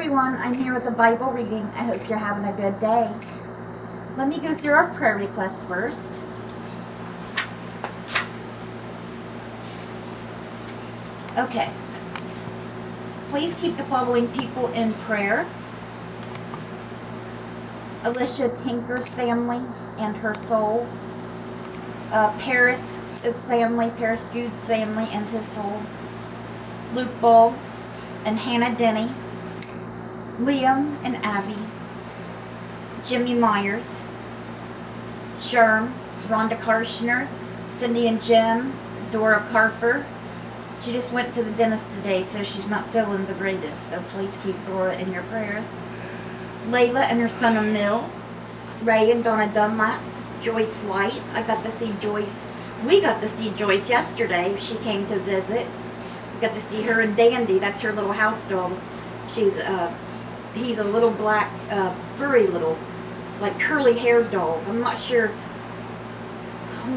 everyone, I'm here with a Bible reading. I hope you're having a good day. Let me go through our prayer requests first. Okay. Please keep the following people in prayer. Alicia Tinker's family and her soul. Paris' family, Paris Jude's family and his soul. Luke Boggs and Hannah Denny. Liam and Abby. Jimmy Myers. Sherm, Rhonda Karshner, Cindy and Jim, Dora Carper. She just went to the dentist today, so she's not feeling the greatest. So please keep Dora in your prayers. Layla and her son Emil. Ray and Donna Dunlap. Joyce Light. I got to see Joyce. We got to see Joyce yesterday. She came to visit. We got to see her and Dandy. That's her little house dog. He's a little black, furry little, like curly haired dog. I'm not sure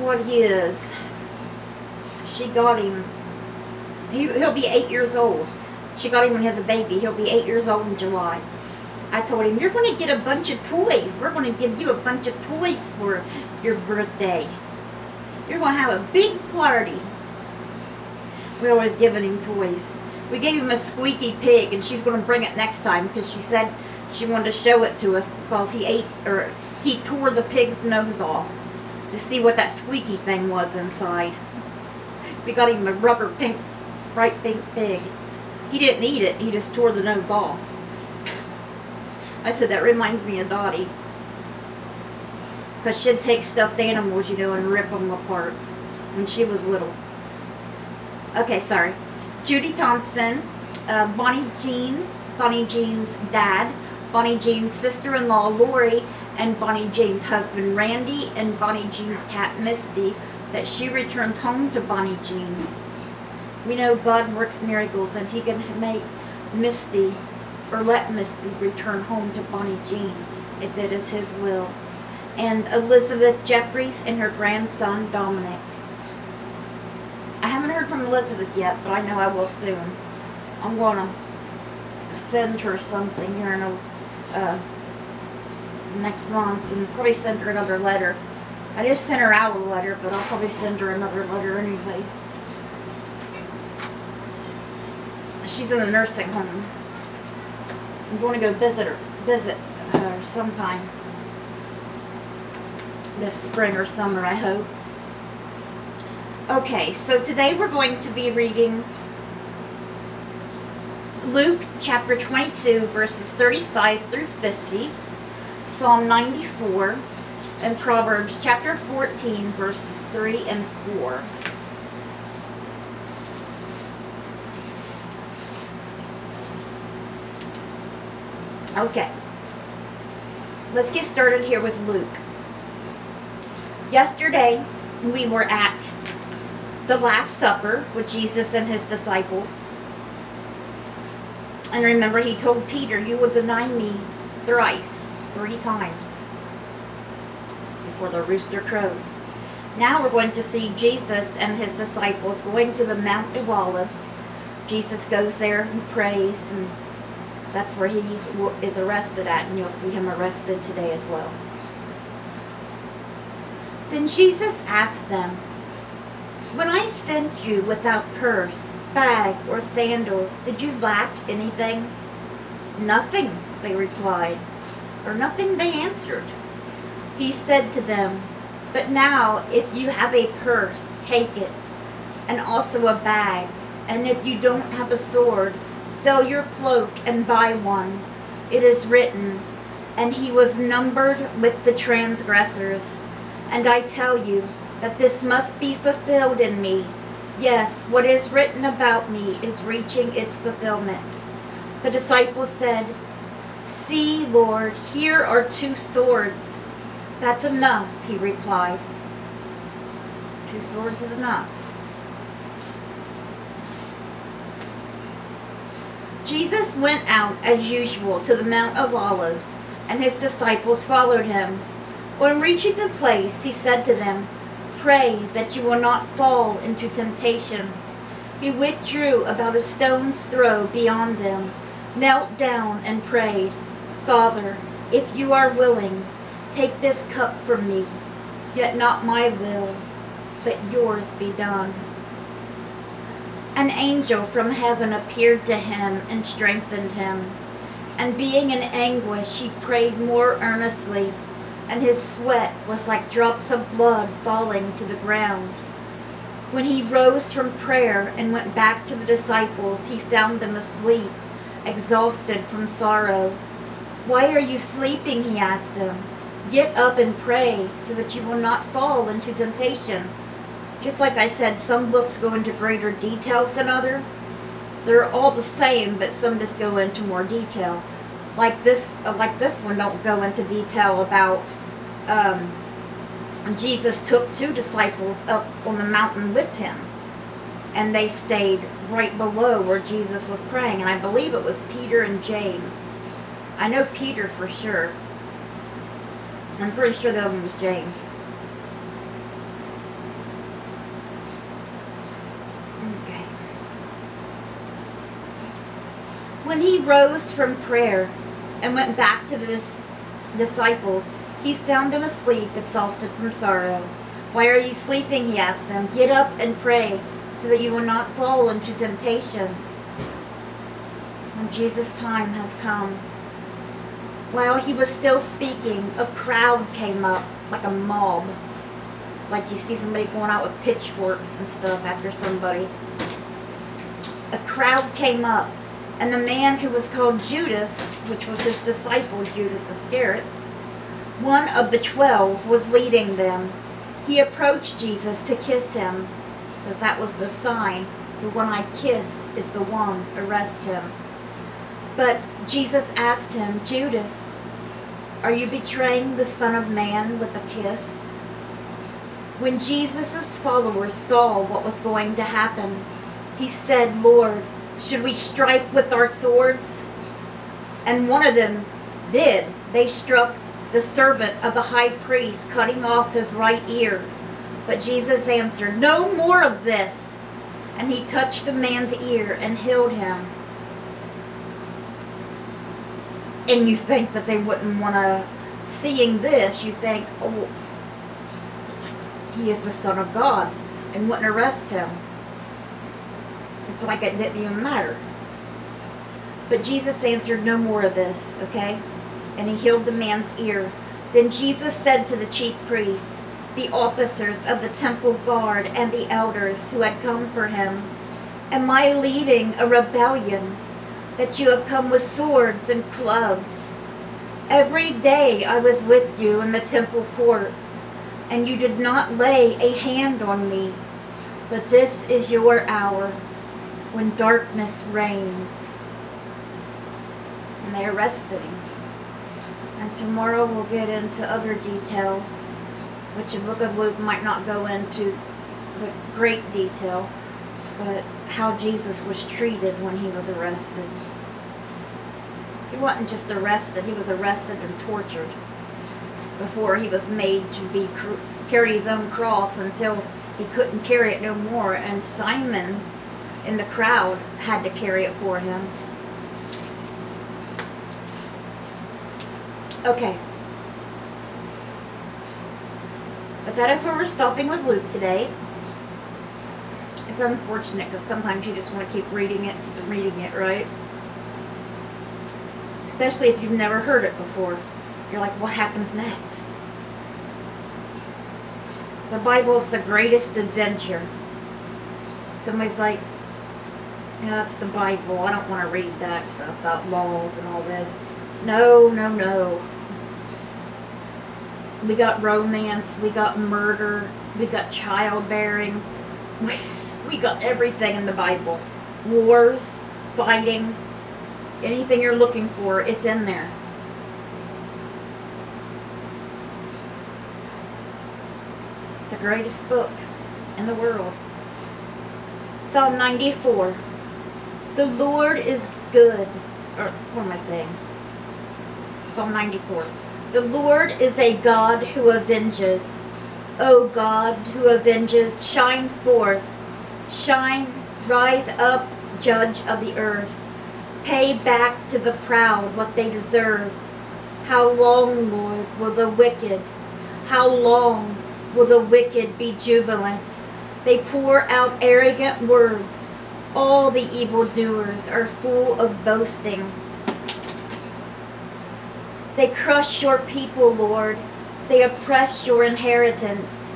what he is. She got him. He'll be 8 years old. She got him when he was a baby. He'll be 8 years old in July. I told him, you're going to get a bunch of toys. We're going to give you a bunch of toys for your birthday. You're going to have a big party. We're always giving him toys. We gave him a squeaky pig, and she's going to bring it next time because she said she wanted to show it to us because he tore the pig's nose off to see what that squeaky thing was inside. We got him a rubber pink, bright pink pig. He didn't eat it. He just tore the nose off. I said, that reminds me of Dottie. Because she'd take stuffed animals, you know, and rip them apart when she was little. Okay, sorry. Judy Thompson, Bonnie Jean, Bonnie Jean's dad, Bonnie Jean's sister-in-law Lori, and Bonnie Jean's husband Randy, and Bonnie Jean's cat Misty, that she returns home to Bonnie Jean. We know God works miracles, and He can make Misty, or let Misty return home to Bonnie Jean, if it is His will. And Elizabeth Jeffries and her grandson Dominic. I haven't heard from Elizabeth yet, but I know I will soon. I'm going to send her something here in next month, and probably send her another letter. I just sent her out a letter, but I'll probably send her another letter anyways. She's in the nursing home. I'm going to go visit her sometime this spring or summer, I hope. Okay, so today we're going to be reading Luke chapter 22, verses 35 through 50, Psalm 94, and Proverbs chapter 14, verses 3 and 4. Okay, let's get started here with Luke. Yesterday, we were at the Last Supper with Jesus and His disciples. And remember, He told Peter, you will deny me thrice, 3 times, before the rooster crows. Now we're going to see Jesus and His disciples going to the Mount of Olives. Jesus goes there and prays, and that's where He is arrested at, and you'll see Him arrested today as well. Then Jesus asked them, when I sent you without purse, bag, or sandals, did you lack anything? Nothing, they replied, or nothing, they answered. He said to them, but now if you have a purse, take it, and also a bag, and if you don't have a sword, sell your cloak and buy one. It is written, and he was numbered with the transgressors. And I tell you that this must be fulfilled in me. Yes, what is written about me is reaching its fulfillment. The disciples said, see, Lord, here are 2 swords. That's enough, He replied. 2 swords is enough. Jesus went out as usual to the Mount of Olives, and His disciples followed Him. When reaching the place, He said to them, pray that you will not fall into temptation. He withdrew about a stone's throw beyond them, knelt down and prayed, Father, if you are willing, take this cup from me, yet not my will, but yours be done. An angel from heaven appeared to him and strengthened him. And being in anguish, he prayed more earnestly, and his sweat was like drops of blood falling to the ground. When he rose from prayer and went back to the disciples, he found them asleep, exhausted from sorrow. Why are you sleeping? He asked them. Get up and pray so that you will not fall into temptation. Just like I said, some books go into greater details than others. They're all the same, but some just go into more detail. Like this one don't go into detail about Jesus took 2 disciples up on the mountain with him, and they stayed right below where Jesus was praying, and I believe it was Peter and James. I know Peter for sure. I'm pretty sure the other one was James. Okay. When he rose from prayer and went back to the disciples, he found them asleep, exhausted from sorrow. Why are you sleeping? He asked them. Get up and pray so that you will not fall into temptation. When Jesus' time has come. While he was still speaking, a crowd came up, like a mob. Like you see somebody going out with pitchforks and stuff after somebody. A crowd came up, and the man who was called Judas, which was his disciple, Judas Iscariot, one of the 12, was leading them. He approached Jesus to kiss him, because that was the sign. The one I kiss is the one, arrest him. But Jesus asked him, Judas, are you betraying the Son of Man with a kiss? When Jesus' followers saw what was going to happen, he said, Lord, should we strike with our swords? And one of them did. They struck the servant of the high priest, cutting off his right ear. But Jesus answered, no more of this. And he touched the man's ear and healed him. And you think that they wouldn't want to, seeing this, you think, oh, he is the Son of God, and wouldn't arrest him. It's like it didn't even matter. But Jesus answered, no more of this, okay? And he healed the man's ear. Then Jesus said to the chief priests, the officers of the temple guard, and the elders who had come for him, am I leading a rebellion, that you have come with swords and clubs? Every day I was with you in the temple courts, and you did not lay a hand on me. But this is your hour, when darkness reigns. And they arrested him. And tomorrow we'll get into other details, which the book of Luke might not go into the great detail, but how Jesus was treated when he was arrested. He wasn't just arrested, he was arrested and tortured before he was made to carry his own cross until he couldn't carry it no more, and Simon in the crowd had to carry it for him. Okay. But that is where we're stopping with Luke today. It's unfortunate because sometimes you just want to keep reading it, right? Especially if you've never heard it before. You're like, what happens next? The Bible is the greatest adventure. Somebody's like, yeah, it's the Bible. I don't want to read that stuff about laws and all this. No, no, no. We got romance, we got murder, we got childbearing, we got everything in the Bible. Wars, fighting, anything you're looking for, it's in there. It's the greatest book in the world. Psalm 94. The Lord is good. Or, what am I saying? Psalm 94. The Lord is a God who avenges. O God who avenges, shine forth. Shine, rise up, judge of the earth. Pay back to the proud what they deserve. How long, Lord, will the wicked, how long will the wicked be jubilant? They pour out arrogant words. All the evildoers are full of boasting. They crush your people, Lord. They oppress your inheritance.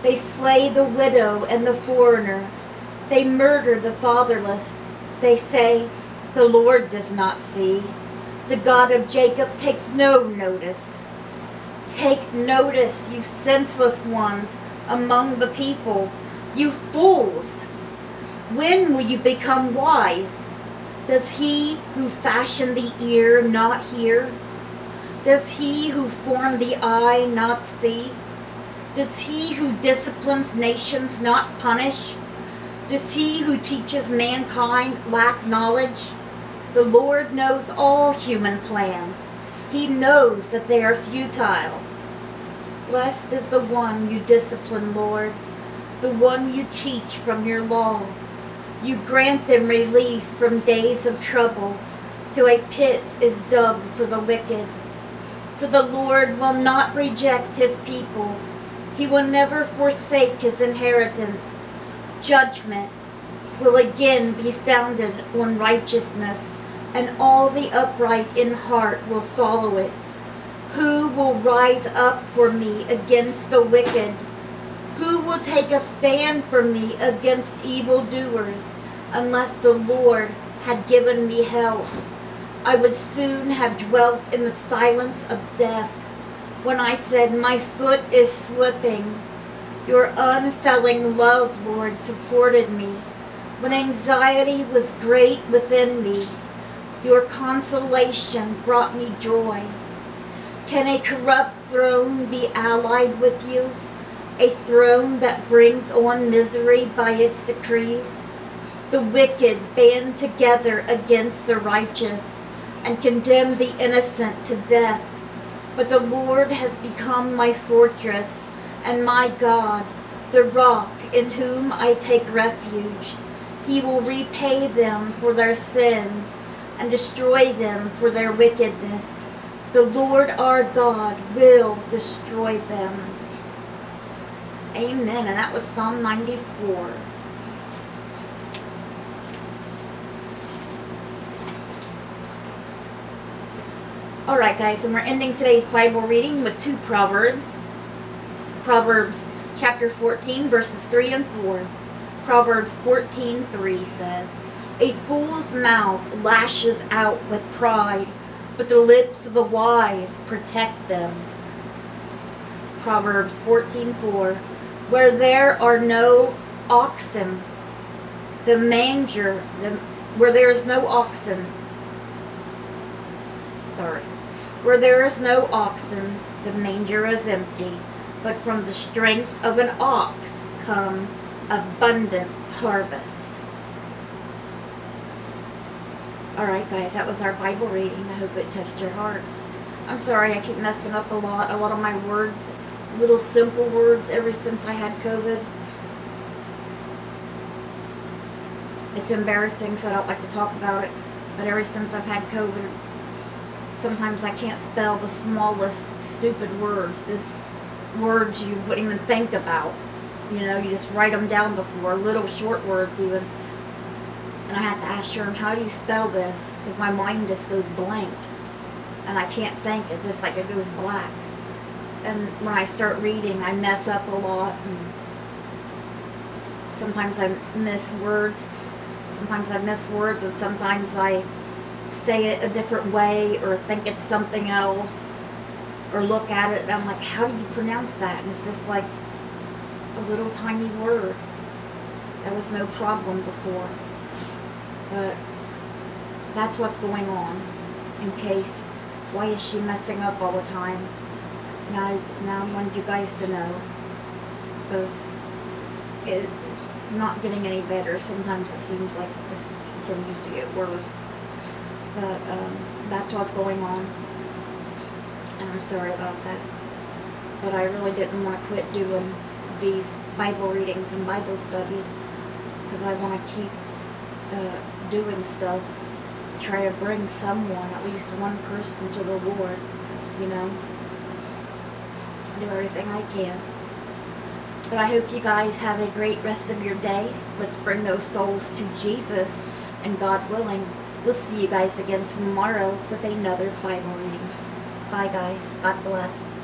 They slay the widow and the foreigner. They murder the fatherless. They say, the Lord does not see. The God of Jacob takes no notice. Take notice, you senseless ones among the people, you fools. When will you become wise? Does he who fashioned the ear not hear? Does he who formed the eye not see? Does he who disciplines nations not punish? Does he who teaches mankind lack knowledge? The Lord knows all human plans. He knows that they are futile. Blessed is the one you discipline, Lord, the one you teach from your law. You grant them relief from days of trouble, till a pit is dug for the wicked. For the Lord will not reject his people. He will never forsake his inheritance. Judgment will again be founded on righteousness, and all the upright in heart will follow it. Who will rise up for me against the wicked? Who will take a stand for me against evildoers? Unless the Lord had given me help, I would soon have dwelt in the silence of death. When I said, my foot is slipping, your unfailing love, Lord, supported me. When anxiety was great within me, your consolation brought me joy. Can a corrupt throne be allied with you? A throne that brings on misery by its decrees? The wicked band together against the righteous and condemn the innocent to death. But the Lord has become my fortress and my God, the rock in whom I take refuge. He will repay them for their sins and destroy them for their wickedness. The Lord our God will destroy them. Amen. And that was Psalm 94. Alright guys, and we're ending today's Bible reading with 2 Proverbs. Proverbs chapter 14 verses 3 and 4. Proverbs 14:3 says, a fool's mouth lashes out with pride, but the lips of the wise protect them. Proverbs 14:4, where there are no oxen, the manger, where there is no oxen, where there is no oxen, the manger is empty, but from the strength of an ox come abundant harvest. Alright guys, that was our Bible reading. I hope it touched your hearts. I'm sorry I keep messing up a lot of my words, little simple words ever since I had COVID. It's embarrassing, so I don't like to talk about it, but ever since I've had COVID, sometimes I can't spell the smallest stupid words, just words you wouldn't even think about. You know, you just write them down before, little short words even. And I have to ask Sherm, how do you spell this? Because my mind just goes blank. And I can't think, it just like it goes black. And when I start reading, I mess up a lot. And sometimes I miss words. Sometimes I miss words, and sometimes I say it a different way, or think it's something else, or look at it and I'm like, how do you pronounce that? And it's just like a little tiny word. That was no problem before. But that's what's going on. In case, why is she messing up all the time? Now I want you guys to know. Because it's not getting any better. Sometimes it seems like it just continues to get worse. But that's what's going on. And I'm sorry about that. But I really didn't want to quit doing these Bible readings and Bible studies, because I want to keep doing stuff try to bring someone, at least one person, to the Lord, you know. Do everything I can. But I hope you guys have a great rest of your day. Let's bring those souls to Jesus, and God willing, we'll see you guys again tomorrow with another Bible reading. Bye guys. God bless.